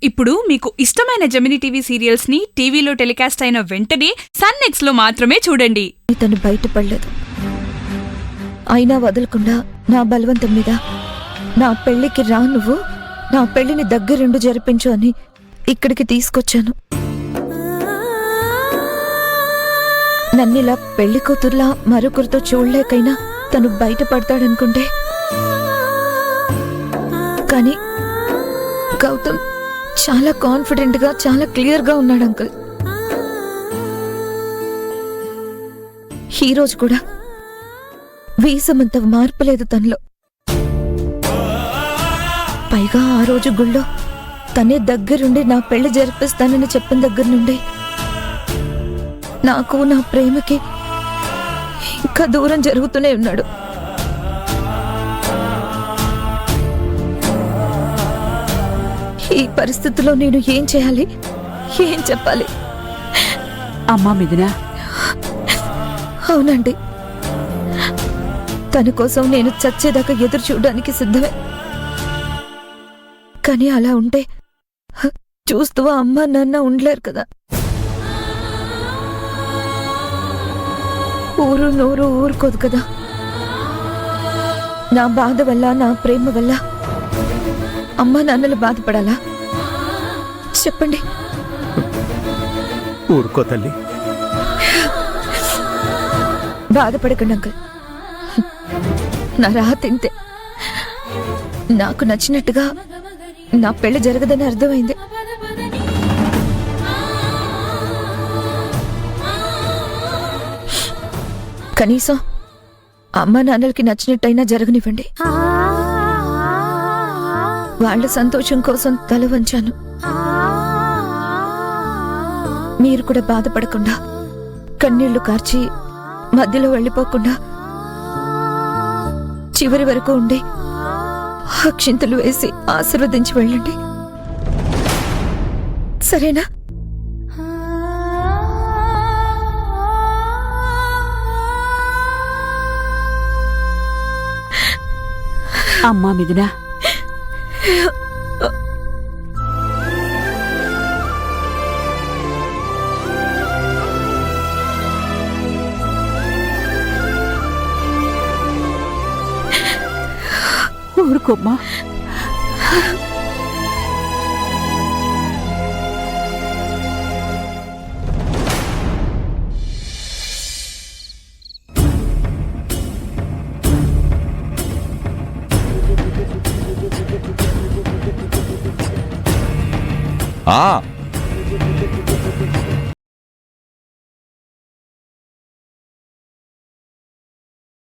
ఇప్పుడు మీకు ఇష్టమైన జెమినీ టీవీ సీరియల్స్ ని టీవీలో టెలికాస్ట్ అయిన వెంటనే సన్ నెక్స్ట్ లో మాత్రమే చూడండి. తను బయటపడలేదు, అయినా వదలకుండా నా బలవంతం మీద నా పెళ్లికి రా, నువ్వు నా పెళ్లిని దగ్గరుండి జరిపించు అని ఇక్కడికి తీసుకొచ్చాను. నన్నిలా పెళ్లి కూతుర్లా మరొకరితో చూడలేకైనా తను బయటపడతాడనుకుంటే, కానీ గౌతమ్ చాలా కాన్ఫిడెంట్ గా, చాలా క్లియర్ గా ఉన్నాడు అంకుల్. ఈ రోజు కూడా వీసమంత మార్పు లేదు తనలో. పైగా ఆ రోజు గుళ్ళో తనే దగ్గరుండి నా పెళ్లి జరిపిస్తానని చెప్పిన దగ్గర నుండి నాకు, నా ప్రేమకి ఇంకా దూరం జరుగుతూనే ఉన్నాడు. ఈ పరిస్థితిలో నేను ఏం చేయాలి, ఏం చెప్పాలి? అమ్మా మిథున. అవునండి, తన కోసం నేను చచ్చేదాకా ఎదురు చూడడానికి సిద్ధమే. కానీ అలా ఉంటే చూస్తూ అమ్మ నాన్న ఉండలేరు కదా. ఊరు నోరు ఊరుకోదు కదా. నా బాధ వల్ల, నా ప్రేమ వల్ల అమ్మ నాన్నలు బాధపడాలా? చెప్పండి. ఊరుకో తల్లి. బాధపడకండి అంకుల్, నా రాత ఇంతే. నాకు నచ్చినట్టుగా నా పెళ్లి జరగదని అర్థమైంది. కనీసం అమ్మ నాన్నలకి నచ్చినట్టయినా జరగనివ్వండి. వాళ్ళ సంతోషం కోసం తల వంచాను. మీరు కూడా బాధపడకుండా, కన్నీళ్లు కార్చి మధ్యలో వెళ్ళిపోకుండా చివరి వరకు ఉండి అక్షింతలు వేసి ఆశీర్వదించి వెళ్ళండి, సరేనా? అమ్మా మిథున. ఊరుకోమ్మా.